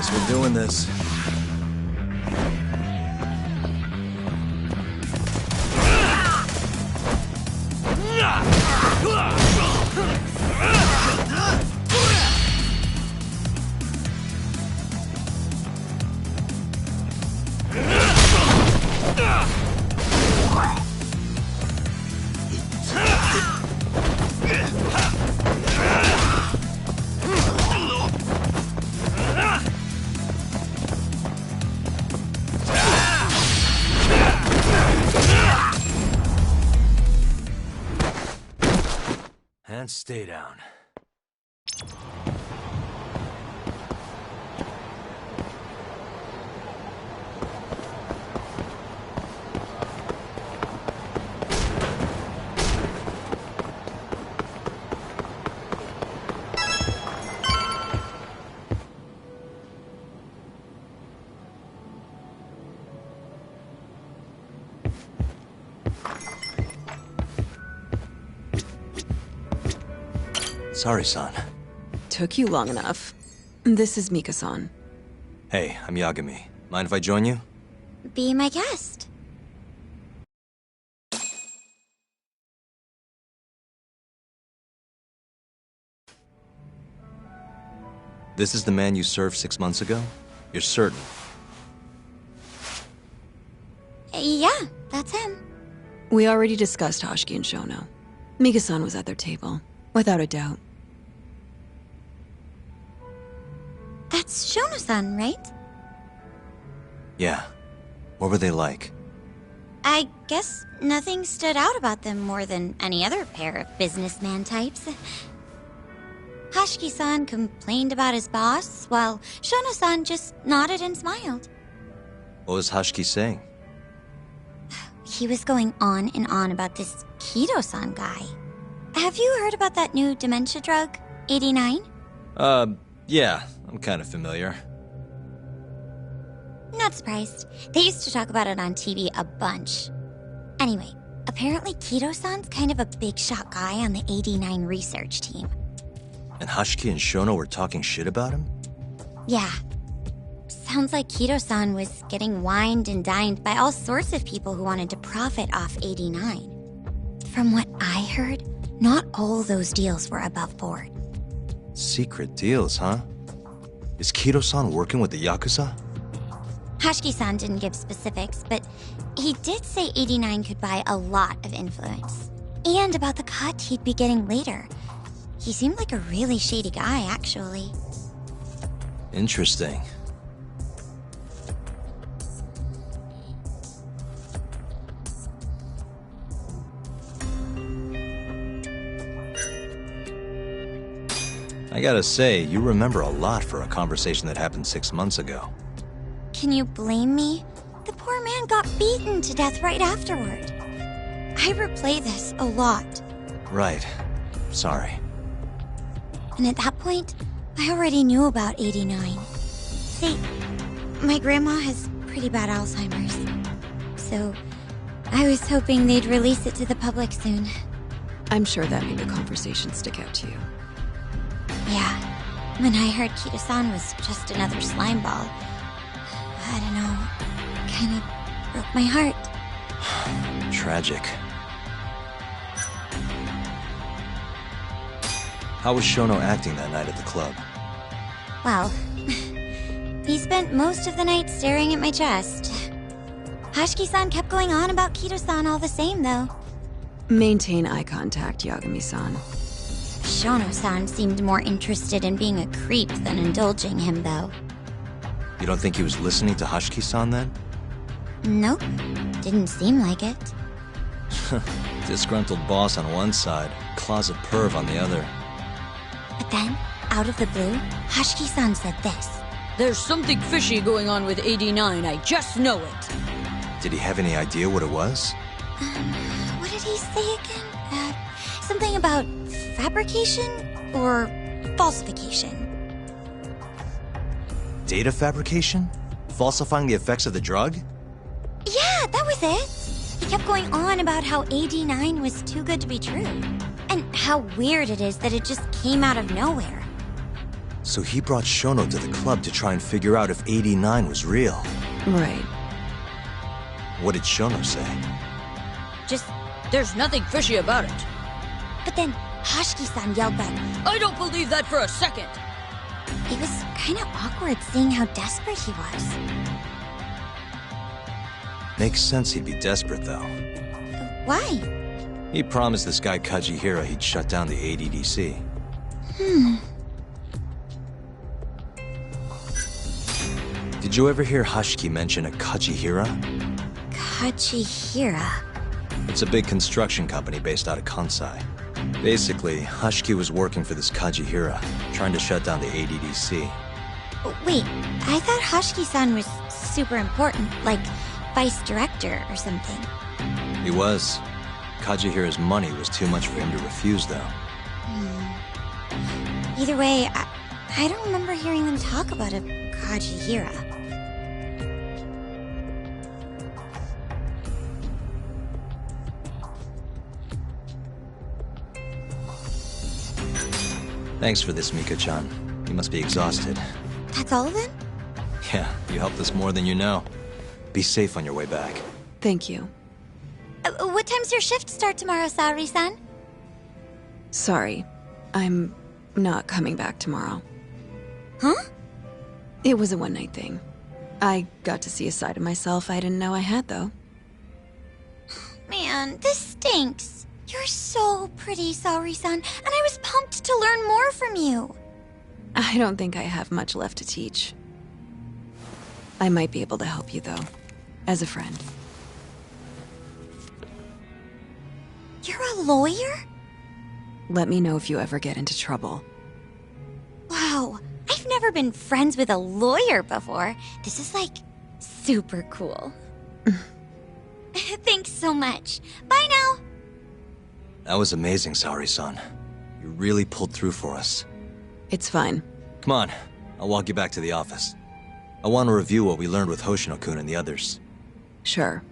Guess we're doing this. And stay down. Sorry, son. Took you long enough. This is Mika-san. Hey, I'm Yagami. Mind if I join you? Be my guest. This is the man you served 6 months ago? You're certain? Yeah, that's him. We already discussed Hashiki and Shono. Mika-san was at their table, without a doubt. That's Shono-san, right? Yeah. What were they like? I guess nothing stood out about them more than any other pair of businessman types. Hashiki-san complained about his boss, while Shono-san just nodded and smiled. What was Hashiki saying? He was going on and on about this Kido-san guy. Have you heard about that new dementia drug, 89? Yeah, I'm kind of familiar. Not surprised. They used to talk about it on TV a bunch. Anyway, apparently Kido-san's kind of a big shot guy on the 89 research team. And Hashiki and Shono were talking shit about him? Yeah. Sounds like Kido-san was getting wined and dined by all sorts of people who wanted to profit off 89. From what I heard, not all those deals were above board. Secret deals, huh? Is Kido-san working with the Yakuza? Hashiki-san didn't give specifics, but he did say 89 could buy a lot of influence. And about the cut he'd be getting later. He seemed like a really shady guy, actually. Interesting. I gotta say, you remember a lot for a conversation that happened 6 months ago. Can you blame me? The poor man got beaten to death right afterward. I replay this a lot. Right. Sorry. And at that point, I already knew about 89. See, my grandma has pretty bad Alzheimer's. So, I was hoping they'd release it to the public soon. I'm sure that made the conversation stick out to you. Yeah. When I heard Kido-san was just another slime ball, I don't know, kinda broke my heart. Tragic. How was Shono acting that night at the club? Well, he spent most of the night staring at my chest. Hashiki-san kept going on about Kido-san all the same, though. Maintain eye contact, Yagami-san. Shono-san seemed more interested in being a creep than indulging him, though. You don't think he was listening to Hashiki-san then? Nope, didn't seem like it. Disgruntled boss on one side, closet perv on the other. But then, out of the blue, Hashiki-san said this. There's something fishy going on with 89, I just know it. Did he have any idea what it was? What did he say again? Something about fabrication or falsification? Data fabrication? Falsifying the effects of the drug? Yeah, that was it. He kept going on about how 89 was too good to be true. And how weird it is that it just came out of nowhere. So he brought Shono to the club to try and figure out if 89 was real. Right. What did Shono say? Just, There's nothing fishy about it. but then Hashiki-san yelled back. I don't believe that for a second. It was kind of awkward seeing how desperate he was. Makes sense he'd be desperate, though. Why? He promised this guy Kajihira he'd shut down the ADDC. Did you ever hear Hashiki mention a Kajihira? Kajihira. It's a big construction company based out of Kansai. Basically, Hashiki was working for this Kajihira, trying to shut down the ADDC. Wait, I thought Hashiki-san was super important, like vice director or something. He was. Kajihira's money was too much for him to refuse, though. Either way, I don't remember hearing them talk about a Kajihira. Thanks for this, Mika-chan. You must be exhausted. That's all of them? Yeah, you helped us more than you know. Be safe on your way back. Thank you. What time's your shift start tomorrow, Saori-san? Sorry. I'm not coming back tomorrow. Huh? It was a one-night thing. I got to see a side of myself I didn't know I had, though. Man, this stinks. You're so pretty, Saori-san, and I was pumped to learn more from you. I don't think I have much left to teach. I might be able to help you, though. As a friend. You're a lawyer? Let me know if you ever get into trouble. Wow, I've never been friends with a lawyer before. This is like super cool. Thanks so much. Bye now. That was amazing, Saori-san. You really pulled through for us. It's fine. Come on, I'll walk you back to the office. I want to review what we learned with Hoshino-kun and the others. Sure.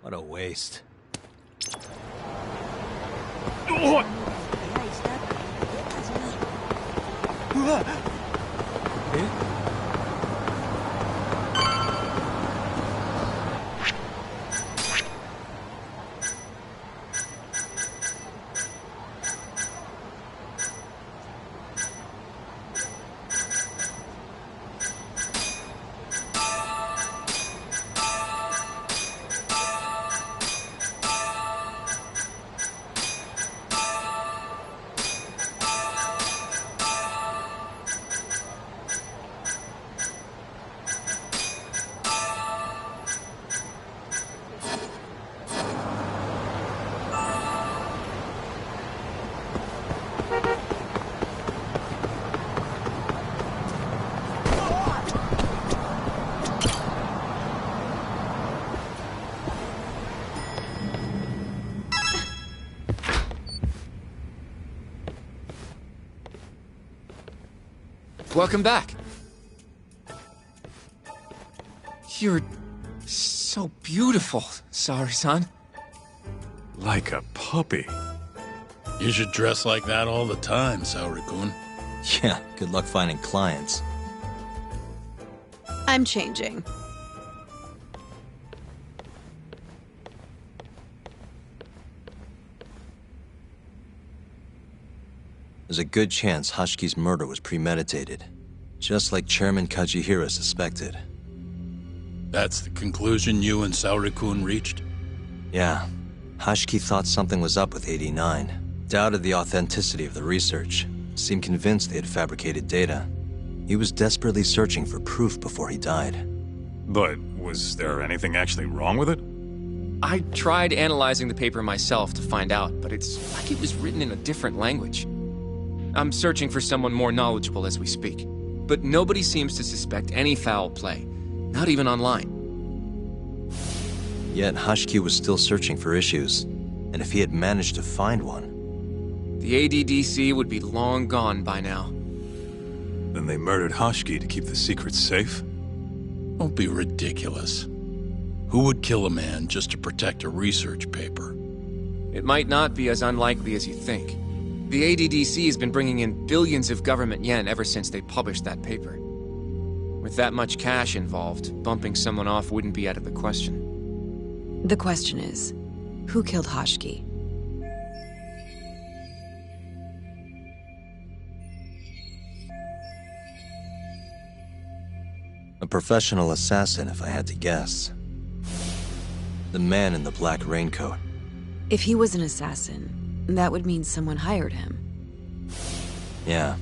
What a waste. Welcome back. You're so beautiful, Saori-san. Like a puppy. You should dress like that all the time, Saori-kun. Yeah, good luck finding clients. I'm changing. There's a good chance Hashki's murder was premeditated, just like Chairman Kajihira suspected. That's the conclusion you and Saori-kun reached? Yeah, Hashki thought something was up with 89, doubted the authenticity of the research, seemed convinced they had fabricated data. He was desperately searching for proof before he died. But was there anything actually wrong with it? I tried analyzing the paper myself to find out, but it's like it was written in a different language. I'm searching for someone more knowledgeable as we speak, but nobody seems to suspect any foul play, not even online. Yet Hashki was still searching for issues, and if he had managed to find one... The ADDC would be long gone by now. Then they murdered Hashki to keep the secret safe? Don't be ridiculous. Who would kill a man just to protect a research paper? It might not be as unlikely as you think. The ADDC has been bringing in billions of government yen ever since they published that paper. With that much cash involved, bumping someone off wouldn't be out of the question. The question is, who killed Hashki? A professional assassin, if I had to guess. The man in the black raincoat. If he was an assassin, that would mean someone hired him. Yeah.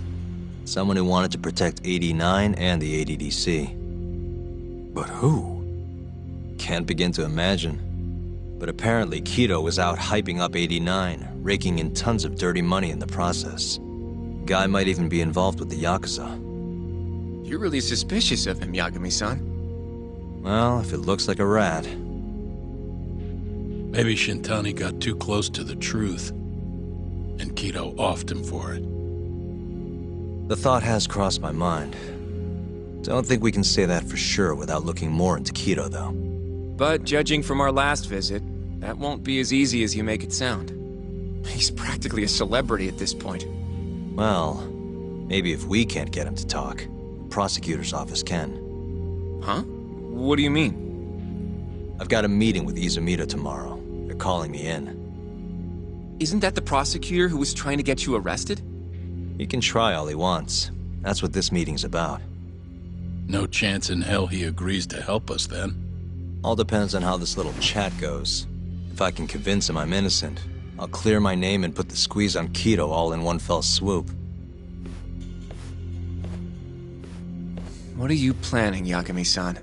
Someone who wanted to protect 89 and the ADDC. But who? Can't begin to imagine. But apparently Kido was out hyping up 89, raking in tons of dirty money in the process. Guy might even be involved with the Yakuza. You're really suspicious of him, Yagami-san. Well, if it looks like a rat. Maybe Shintani got too close to the truth, and Kido offed him for it. The thought has crossed my mind. Don't think we can say that for sure without looking more into Kido, though. But judging from our last visit, that won't be as easy as you make it sound. He's practically a celebrity at this point. Well, maybe if we can't get him to talk, the prosecutor's office can. Huh? What do you mean? I've got a meeting with Izumida tomorrow. They're calling me in. Isn't that the prosecutor who was trying to get you arrested? He can try all he wants. That's what this meeting's about. No chance in hell he agrees to help us then. All depends on how this little chat goes. If I can convince him I'm innocent, I'll clear my name and put the squeeze on Kido all in one fell swoop. What are you planning, Yagami-san?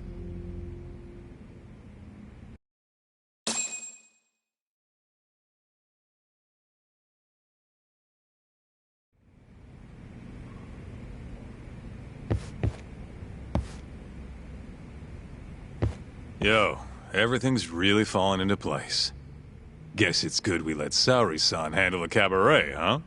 Yo, everything's really falling into place. Guess it's good we let Saori-san handle the cabaret, huh?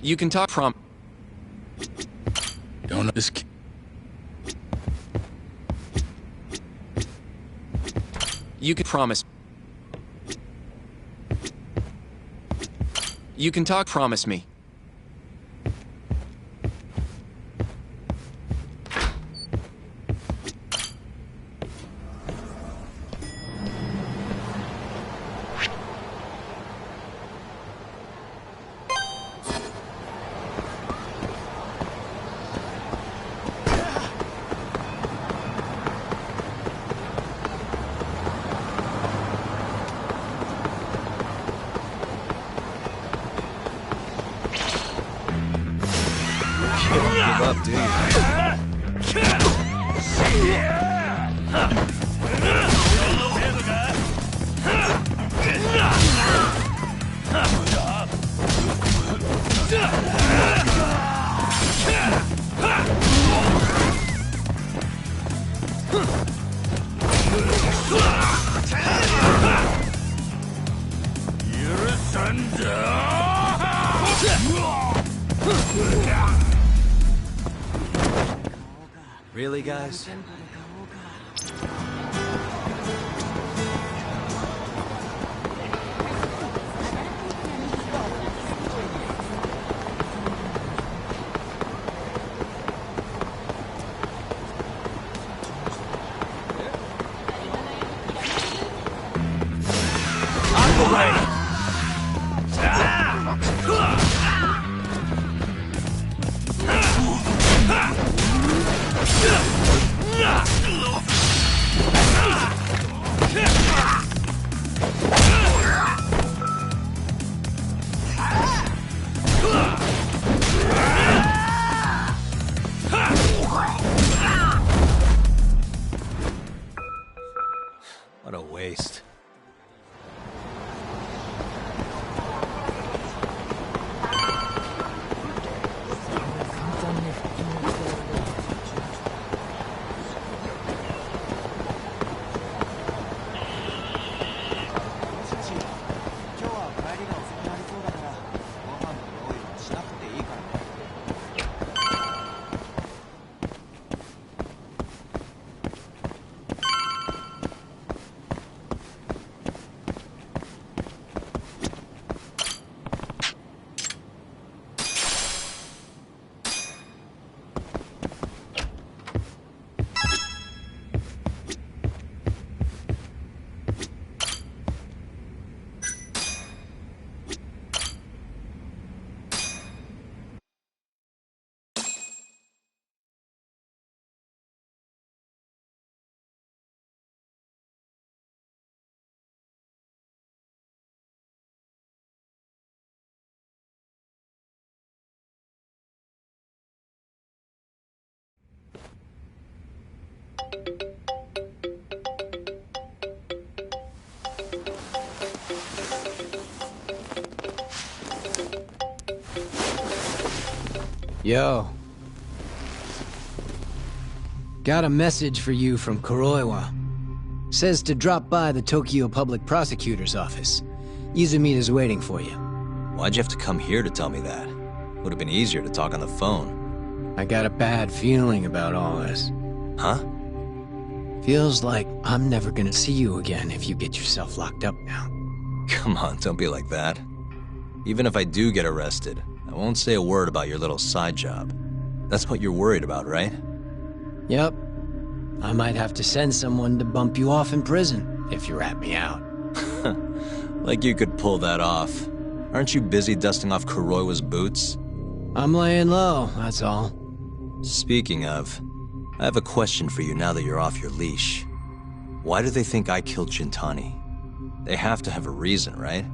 You can talk Don't this. You can promise. You can talk, promise me. Give up, do you? Really, guys? What a waste. Yo. Got a message for you from Kuroiwa. Says to drop by the Tokyo Public Prosecutor's office. Izumida's waiting for you. Why'd you have to come here to tell me that? Would have been easier to talk on the phone. I got a bad feeling about all this. Huh? Feels like I'm never gonna see you again if you get yourself locked up now. Come on, don't be like that. Even if I do get arrested, I won't say a word about your little side job. That's what you're worried about, right? Yep. I might have to send someone to bump you off in prison if you rat me out. Like you could pull that off. Aren't you busy dusting off Kuroiwa's boots? I'm laying low, that's all. Speaking of, I have a question for you now that you're off your leash. Why do they think I killed Shintani? They have to have a reason, right?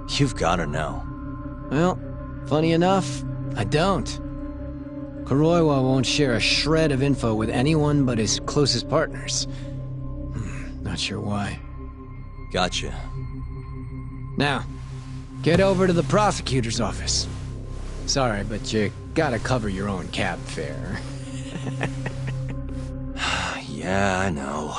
You've gotta know. Well, funny enough, I don't. Kuroiwa won't share a shred of info with anyone but his closest partners. Not sure why. Gotcha. Now, get over to the prosecutor's office. Sorry, but you gotta cover your own cab fare. Yeah, I know.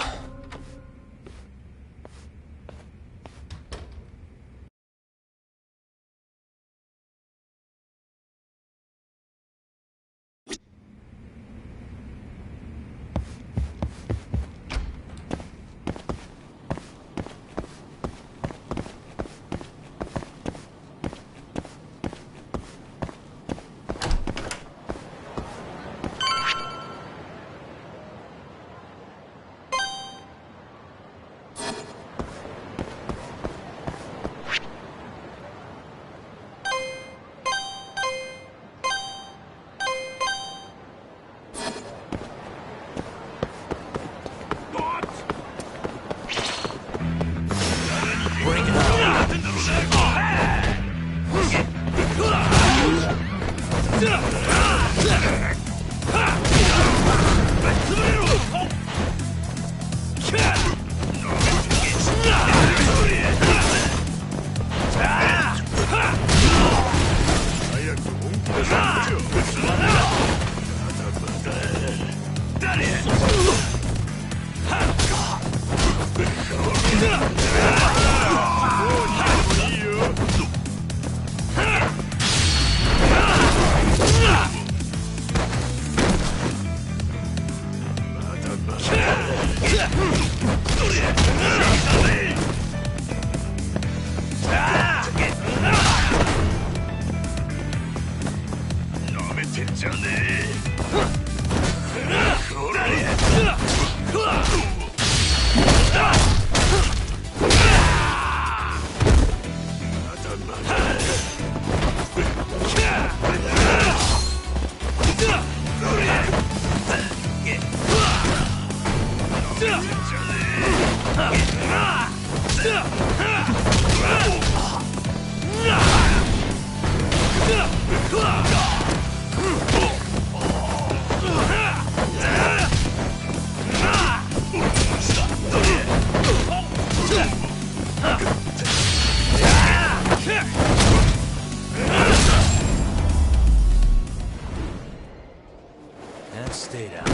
And stay down.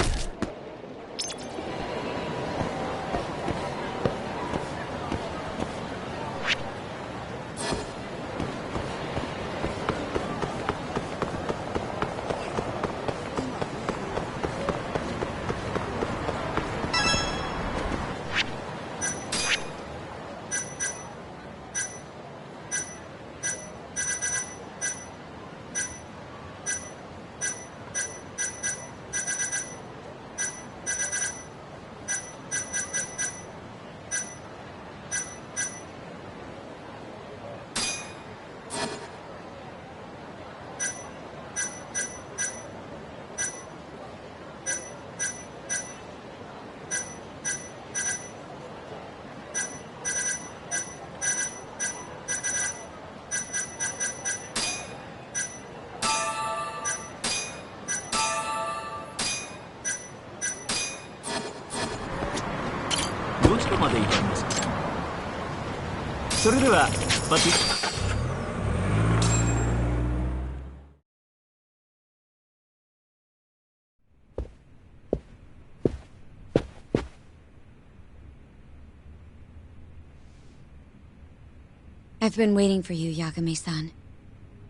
I've been waiting for you, Yagami-san.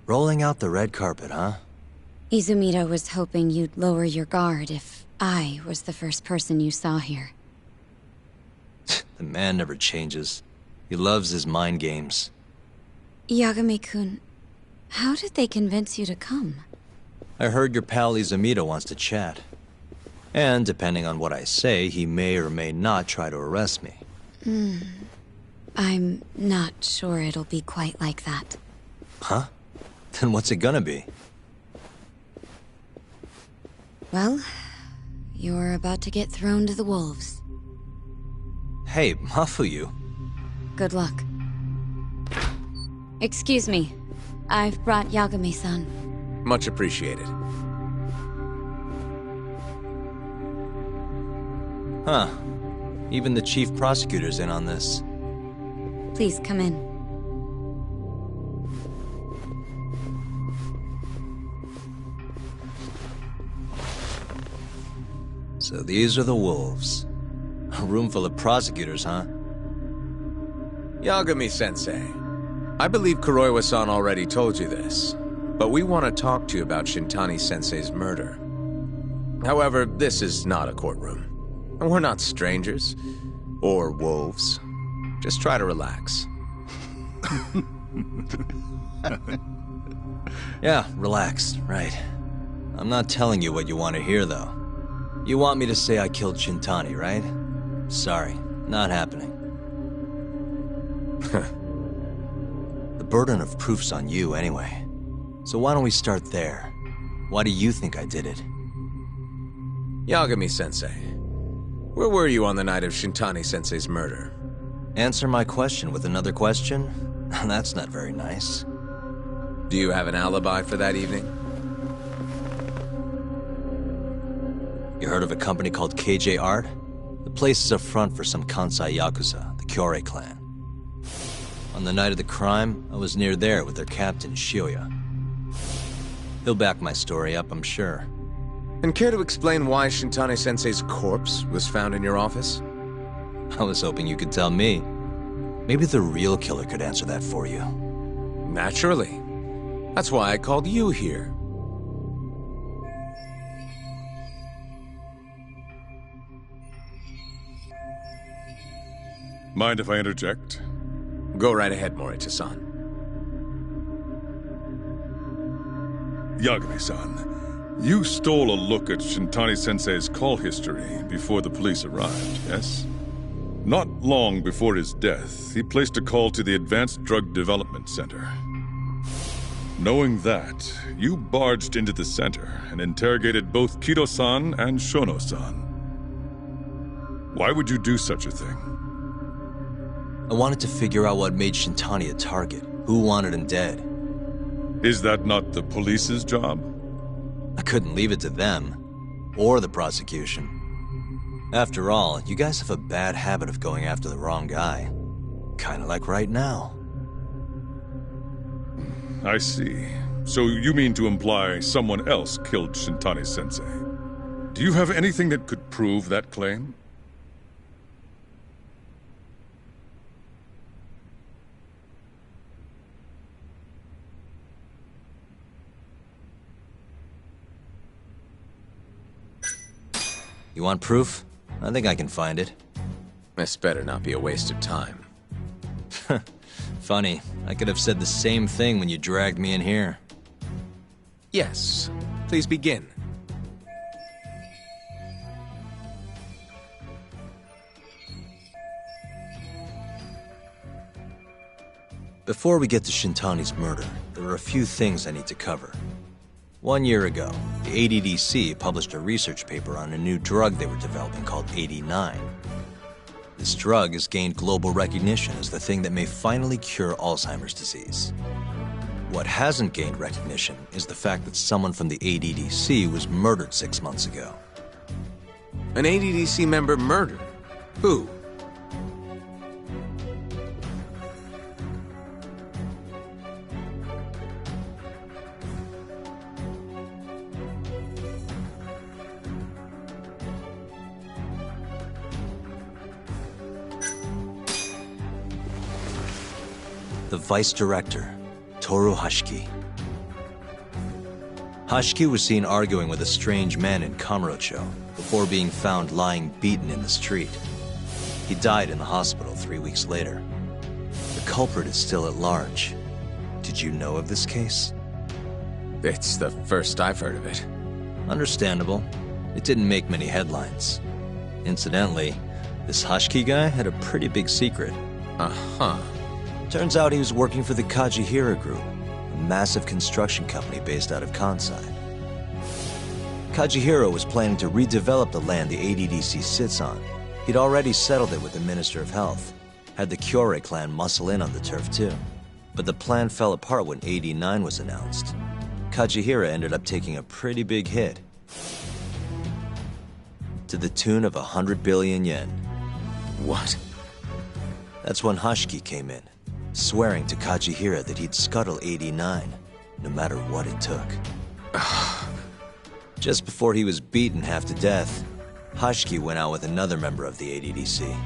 Rolling out the red carpet, huh? Izumida was hoping you'd lower your guard if I was the first person you saw here. The man never changes. He loves his mind games. Yagami-kun, how did they convince you to come? I heard your pal Izumida wants to chat. And depending on what I say, he may or may not try to arrest me. I'm not sure it'll be quite like that. Huh? Then what's it gonna be? Well, you're about to get thrown to the wolves. Hey, Mafuyu. Good luck. Excuse me. I've brought Yagami-san. Much appreciated. Huh. Even the chief prosecutor's in on this. Please come in. So these are the wolves. A room full of prosecutors, huh? Yagami-sensei, I believe Kuroiwa-san already told you this, but we want to talk to you about Shintani-sensei's murder. However, this is not a courtroom. And we're not strangers. Or wolves. Just try to relax. Yeah, relax, right. I'm not telling you what you want to hear, though. You want me to say I killed Shintani, right? Sorry, not happening. The burden of proof's on you, anyway. So why don't we start there? Why do you think I did it? Yagami-sensei, where were you on the night of Shintani-sensei's murder? Answer my question with another question? That's not very nice. Do you have an alibi for that evening? You heard of a company called KJ Art? The place is a front for some Kansai Yakuza, the Kyorei clan. On the night of the crime, I was near there with their captain, Shioya. He'll back my story up, I'm sure. And care to explain why Shintani-sensei's corpse was found in your office? I was hoping you could tell me. Maybe the real killer could answer that for you. Naturally. That's why I called you here. Mind if I interject? Go right ahead, Morita-san. Yagami-san, you stole a look at Shintani-sensei's call history before the police arrived, yes? Not long before his death, he placed a call to the Advanced Drug Development Center. Knowing that, you barged into the center and interrogated both Kido-san and Shono-san. Why would you do such a thing? I wanted to figure out what made Shintani a target, who wanted him dead. Is that not the police's job? I couldn't leave it to them, or the prosecution. After all, you guys have a bad habit of going after the wrong guy. Kinda like right now. I see. So you mean to imply someone else killed Shintani-sensei? Do you have anything that could prove that claim? You want proof? I think I can find it. This better not be a waste of time. Funny, I could have said the same thing when you dragged me in here. Yes, please begin. Before we get to Shintani's murder, there are a few things I need to cover. 1 year ago, the ADDC published a research paper on a new drug they were developing called 89. This drug has gained global recognition as the thing that may finally cure Alzheimer's disease. What hasn't gained recognition is the fact that someone from the ADDC was murdered 6 months ago. An ADDC member murdered? Who? The Vice Director, Toru Hashiki. Hashiki was seen arguing with a strange man in Kamurocho before being found lying beaten in the street. He died in the hospital 3 weeks later. The culprit is still at large. Did you know of this case? It's the first I've heard of it. Understandable. It didn't make many headlines. Incidentally, this Hashiki guy had a pretty big secret. Uh-huh. Turns out he was working for the Kajihira Group, a massive construction company based out of Kansai. Kajihira was planning to redevelop the land the ADDC sits on. He'd already settled it with the Minister of Health, had the Kyorei clan muscle in on the turf too. But the plan fell apart when 89 was announced. Kajihira ended up taking a pretty big hit, to the tune of 100 billion yen. What? That's when Hashiki came in, swearing to Kajihira that he'd scuttle 89, no matter what it took. Just before he was beaten half to death, Hashiki went out with another member of the ADDC.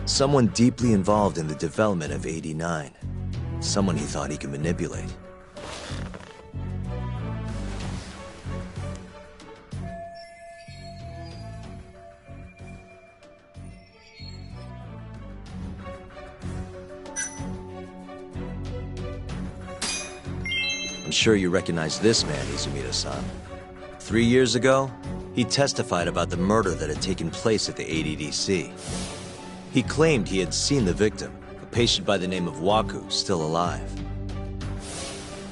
Someone deeply involved in the development of 89. Someone he thought he could manipulate. I'm sure you recognize this man, Izumida-san. 3 years ago, he testified about the murder that had taken place at the ADDC. He claimed he had seen the victim, a patient by the name of Waku, still alive.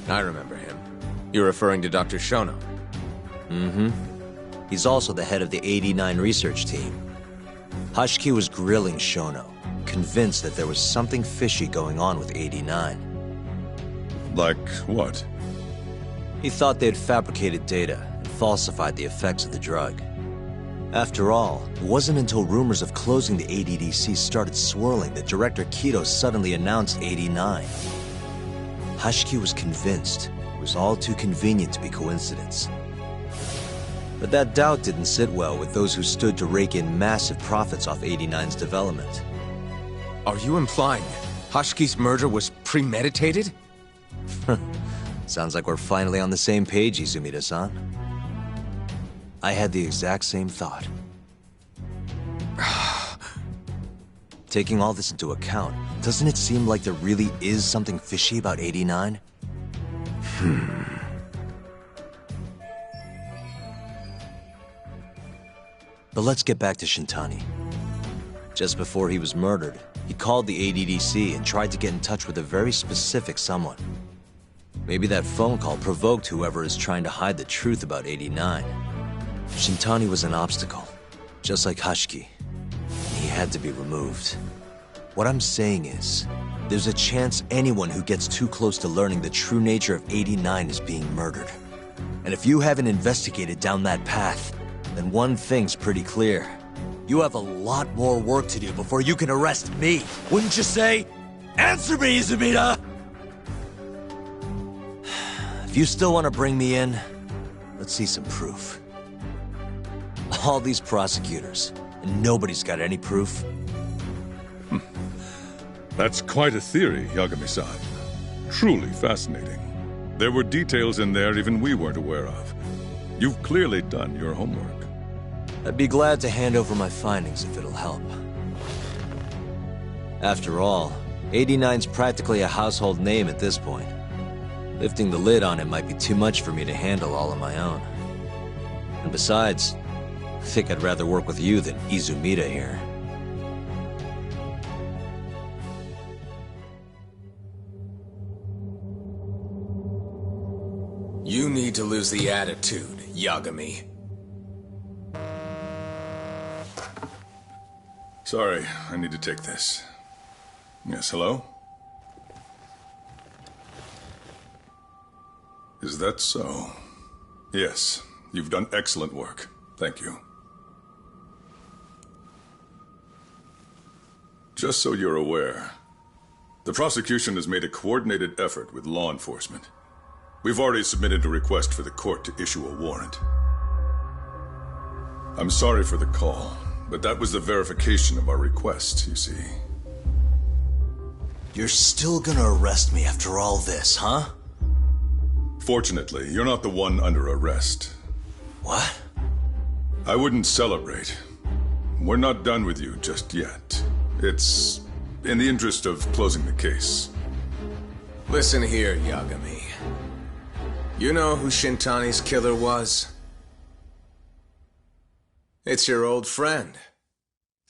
I remember him. You're referring to Dr. Shono? Mm-hmm. He's also the head of the 89 research team. Hashiki was grilling Shono, convinced that there was something fishy going on with 89. Like what? He thought they'd fabricated data and falsified the effects of the drug. After all, it wasn't until rumors of closing the ADDC started swirling that Director Kido suddenly announced 89. Hashiki was convinced it was all too convenient to be coincidence. But that doubt didn't sit well with those who stood to rake in massive profits off 89's development. Are you implying Hashiki's murder was premeditated? Sounds like we're finally on the same page, Izumida-san. I had the exact same thought. Taking all this into account, doesn't it seem like there really is something fishy about 89? But let's get back to Shintani. Just before he was murdered, he called the ADDC and tried to get in touch with a very specific someone. Maybe that phone call provoked whoever is trying to hide the truth about 89. Shintani was an obstacle, just like Hashiki. He had to be removed. What I'm saying is, there's a chance anyone who gets too close to learning the true nature of 89 is being murdered. And if you haven't investigated down that path, then one thing's pretty clear. You have a lot more work to do before you can arrest me. Wouldn't you say? Answer me, Izumida! If you still want to bring me in, let's see some proof. All these prosecutors, and nobody's got any proof? That's quite a theory, Yagami-san. Truly fascinating. There were details in there even we weren't aware of. You've clearly done your homework. I'd be glad to hand over my findings if it'll help. After all, 89's practically a household name at this point. Lifting the lid on it might be too much for me to handle all on my own. And besides, I think I'd rather work with you than Izumida here. You need to lose the attitude, Yagami. Sorry, I need to take this. Yes, hello? Is that so? Yes, you've done excellent work. Thank you. Just so you're aware, the prosecution has made a coordinated effort with law enforcement. We've already submitted a request for the court to issue a warrant. I'm sorry for the call, but that was the verification of our request, you see. You're still gonna arrest me after all this, huh? Fortunately, you're not the one under arrest. What? I wouldn't celebrate. We're not done with you just yet. It's in the interest of closing the case. Listen here, Yagami. You know who Shintani's killer was? It's your old friend,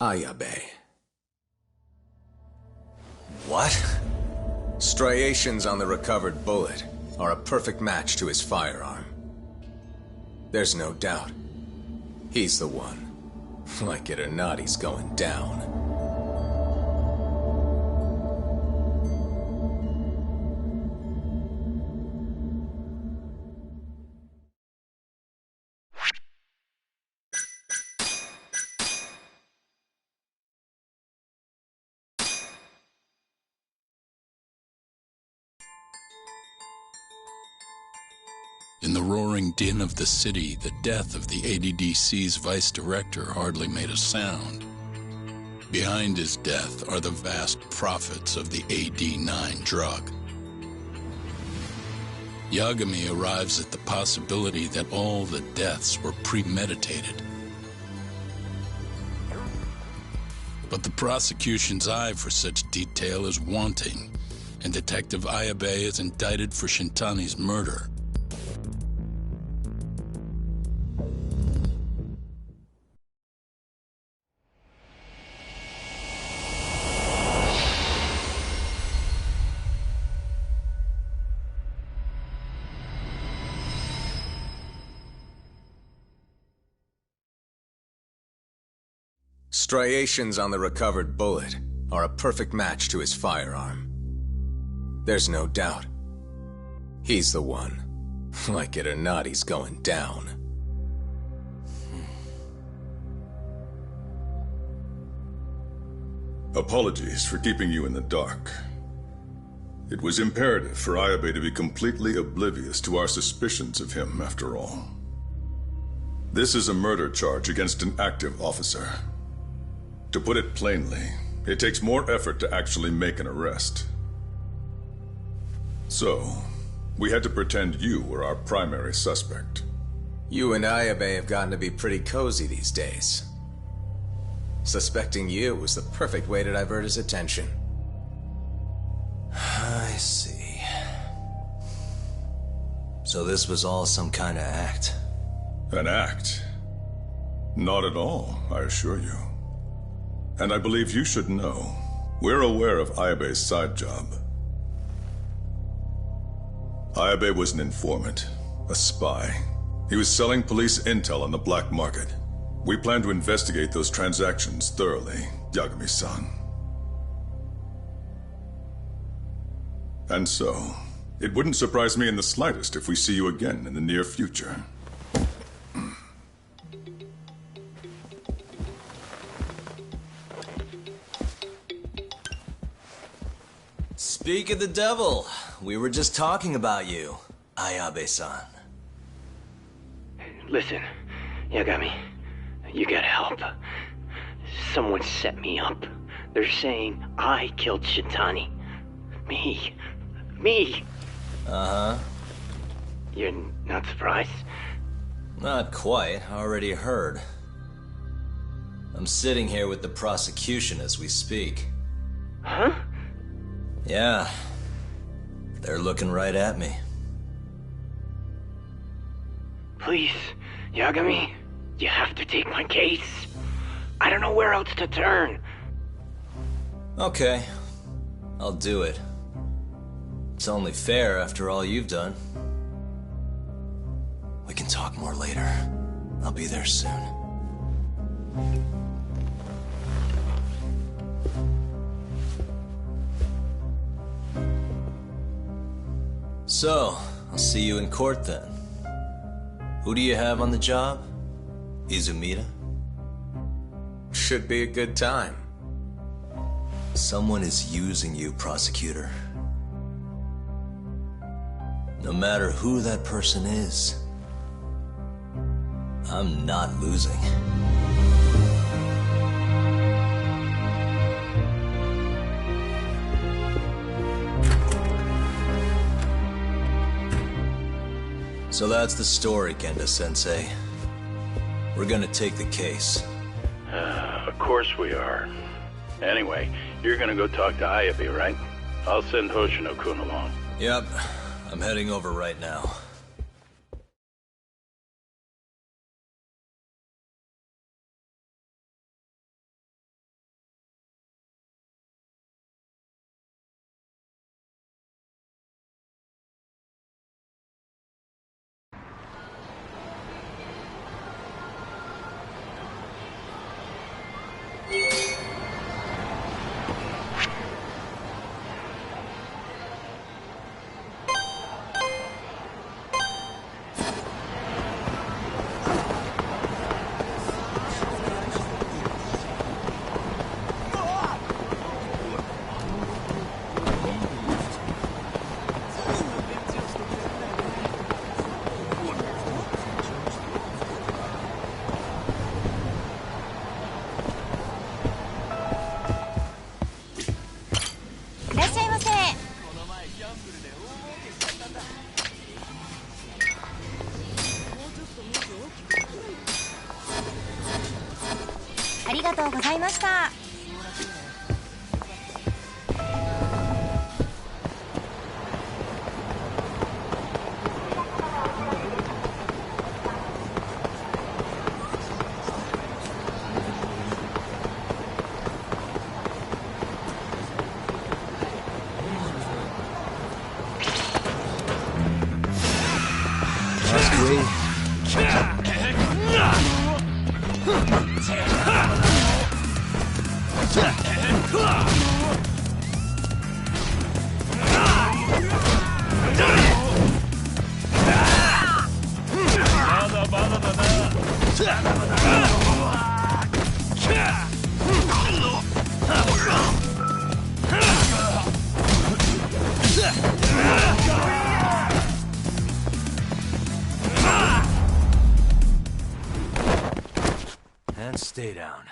Ayabe. What? Striations on the recovered bullet are a perfect match to his firearm. There's no doubt. He's the one. Like it or not, he's going down. In the roaring din of the city, the death of the ADDC's vice director hardly made a sound. Behind his death are the vast profits of the AD9 drug. Yagami arrives at the possibility that all the deaths were premeditated. But the prosecution's eye for such detail is wanting, and Detective Ayabe is indicted for Shintani's murder. Striations on the recovered bullet are a perfect match to his firearm. There's no doubt. He's the one. Like it or not, he's going down. Apologies for keeping you in the dark. It was imperative for Ayabe to be completely oblivious to our suspicions of him, after all. This is a murder charge against an active officer. To put it plainly, it takes more effort to actually make an arrest. So, we had to pretend you were our primary suspect. You and Ayabe have gotten to be pretty cozy these days. Suspecting you was the perfect way to divert his attention. I see. So this was all some kind of act? An act? Not at all, I assure you. And I believe you should know, we're aware of Ayabe's side job. Ayabe was an informant, a spy. He was selling police intel on the black market. We plan to investigate those transactions thoroughly, Yagami-san. And so, it wouldn't surprise me in the slightest if we see you again in the near future. Speak of the devil, we were just talking about you. Ayabe-san. Listen, Yagami, you gotta help. Someone set me up. They're saying I killed Shintani. Me. Uh-huh. You're not surprised? Not quite. Already heard. I'm sitting here with the prosecution as we speak. Huh? Yeah. They're looking right at me. Please, Yagami, you have to take my case. I don't know where else to turn. Okay. I'll do it. It's only fair after all you've done. We can talk more later. I'll be there soon. So, I'll see you in court then. Who do you have on the job? Izumida? Should be a good time. Someone is using you, prosecutor. No matter who that person is, I'm not losing. So that's the story, Kenda-sensei. We're gonna take the case. Of course we are. Anyway, you're gonna go talk to Ayabe, right? I'll send Hoshino-kun along. Yep, I'm heading over right now. And stay down.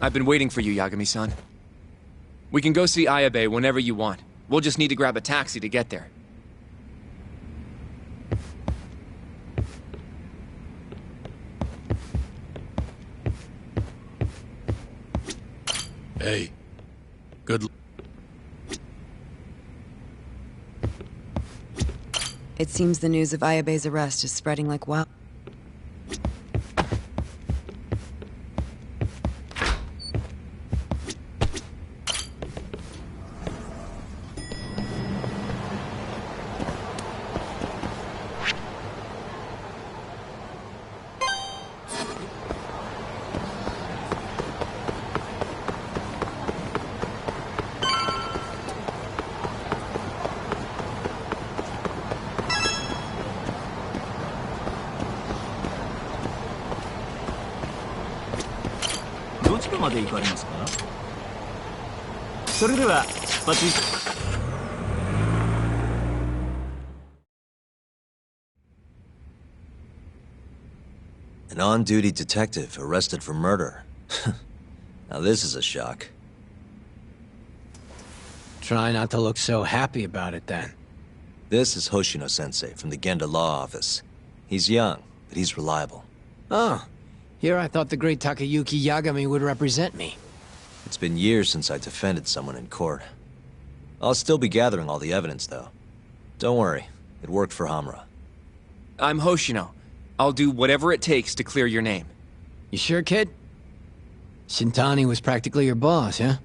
I've been waiting for you, Yagami-san. We can go see Ayabe whenever you want. We'll just need to grab a taxi to get there. Hey, good. It seems the news of Ayabe's arrest is spreading like wild. まで行かれますか？それでは出発。An on-duty detective arrested for murder. Now this is a shock. Try not to look so happy about it then. This is Hoshino-sensei from the Genda Law Office. He's young, but he's reliable. Oh, here I thought the great Takayuki Yagami would represent me. It's been years since I defended someone in court. I'll still be gathering all the evidence, though. Don't worry, it worked for Hamura. I'm Hoshino. I'll do whatever it takes to clear your name. You sure, kid? Shintani was practically your boss, huh?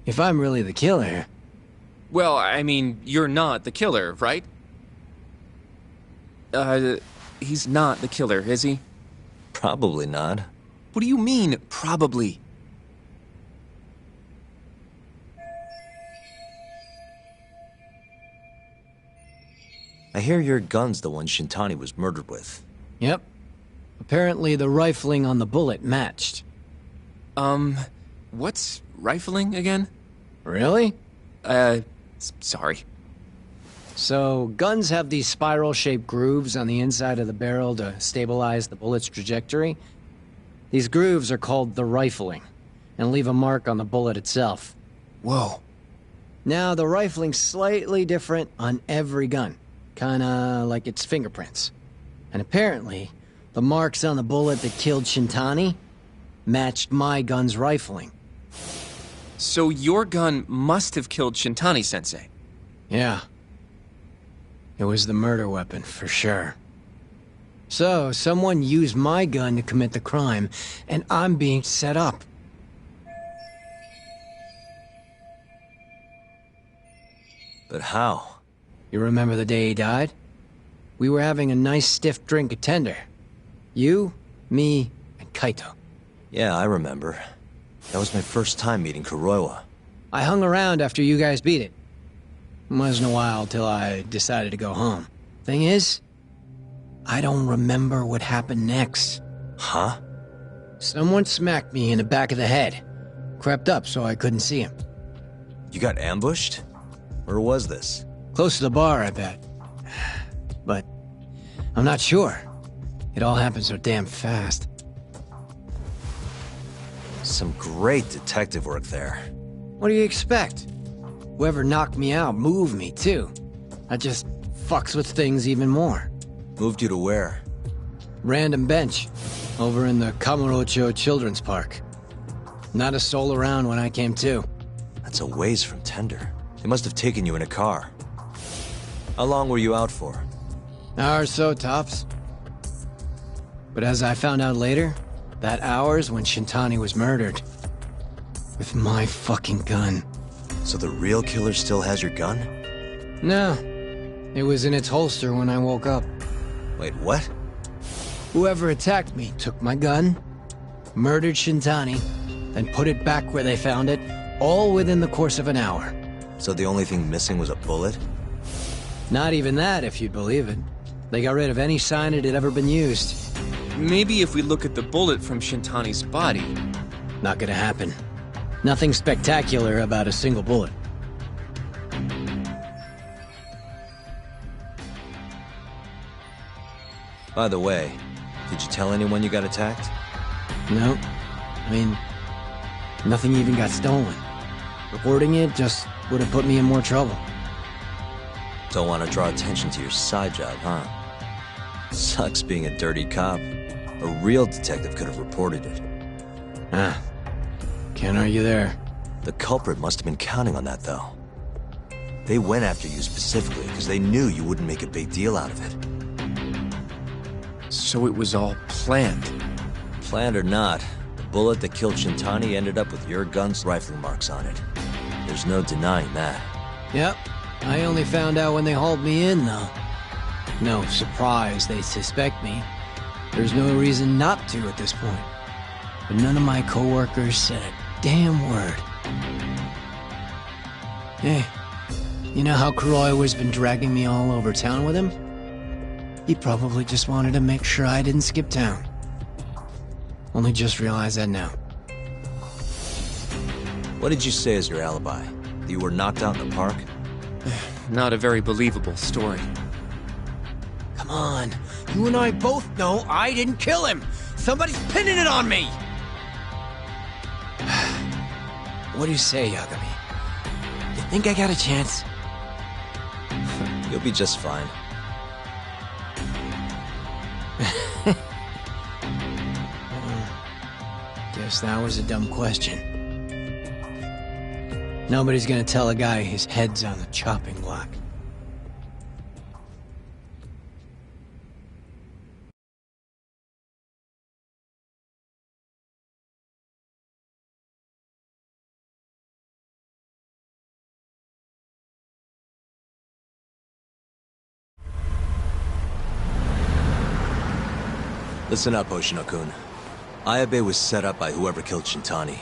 If I'm really the killer... Well, I mean, you're not the killer, right? He's not the killer, is he? Probably not. What do you mean, probably? I hear your gun's the one Shintani was murdered with. Yep. Apparently the rifling on the bullet matched. What's rifling again? Really? Sorry. So, guns have these spiral-shaped grooves on the inside of the barrel to stabilize the bullet's trajectory. These grooves are called the rifling, and leave a mark on the bullet itself. Whoa. Now, the rifling's slightly different on every gun. Kinda like its fingerprints. And apparently, the marks on the bullet that killed Shintani matched my gun's rifling. So your gun must have killed Shintani-sensei? Yeah. It was the murder weapon, for sure. So, someone used my gun to commit the crime, and I'm being set up. But how? You remember the day he died? We were having a nice stiff drink at Tender. You, me, and Kaito. Yeah, I remember. That was my first time meeting Kuroiwa. I hung around after you guys beat it. Wasn't a while till I decided to go home. Thing is, I don't remember what happened next. Huh? Someone smacked me in the back of the head. Crept up so I couldn't see him. You got ambushed? Where was this? Close to the bar, I bet. But I'm not sure. It all happened so damn fast. Some great detective work there. What do you expect? Whoever knocked me out moved me, too. That just fucks with things even more. Moved you to where? Random bench. Over in the Kamurocho Children's Park. Not a soul around when I came to. That's a ways from Tender. They must have taken you in a car. How long were you out for? Hour or so, tops. But as I found out later, that hour's when Shintani was murdered. With my fucking gun. So the real killer still has your gun? No. It was in its holster when I woke up. Wait, what? Whoever attacked me took my gun, murdered Shintani, then put it back where they found it, all within the course of an hour. So the only thing missing was a bullet? Not even that, if you'd believe it. They got rid of any sign it had ever been used. Maybe if we look at the bullet from Shintani's body... Not gonna happen. Nothing spectacular about a single bullet. By the way, did you tell anyone you got attacked? No. I mean, nothing even got stolen. Reporting it just would have put me in more trouble. Don't want to draw attention to your side job, huh? Sucks being a dirty cop. A real detective could have reported it. Ah. Can't argue there. The culprit must have been counting on that, though. They went after you specifically because they knew you wouldn't make a big deal out of it. So it was all planned? Planned or not, the bullet that killed Shintani ended up with your gun's rifling marks on it. There's no denying that. Yep. I only found out when they hauled me in, though. No surprise they suspect me. There's no reason not to at this point. But none of my coworkers said a damn word. Hey, you know how Kuroiwa's been dragging me all over town with him? He probably just wanted to make sure I didn't skip town. Only just realized that now. What did you say as your alibi? That you were knocked out in the park? Not a very believable story. Come on. You and I both know I didn't kill him. Somebody's pinning it on me. What do you say, Yagami? You think I got a chance? You'll be just fine. Guess that was a dumb question. Nobody's gonna tell a guy his head's on the chopping block. Listen up, Hoshino-kun. Ayabe was set up by whoever killed Shintani.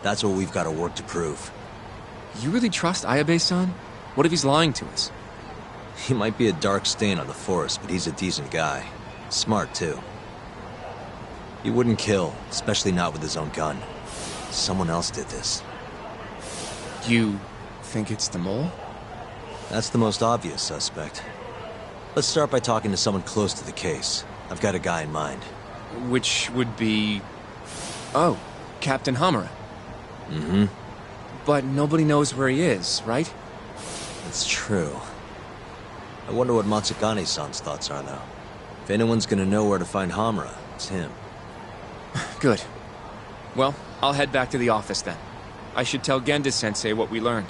That's what we've got to work to prove. You really trust Ayabe-san? What if he's lying to us? He might be a dark stain on the force, but he's a decent guy. Smart, too. He wouldn't kill, especially not with his own gun. Someone else did this. You think it's the mole? That's the most obvious suspect. Let's start by talking to someone close to the case. I've got a guy in mind. Which would be... Oh, Captain Hamura. Mm-hmm. But nobody knows where he is, right? That's true. I wonder what Matsukane-san's thoughts are, though. If anyone's gonna know where to find Hamura, it's him. Good. Well, I'll head back to the office then. I should tell Genda-sensei what we learned.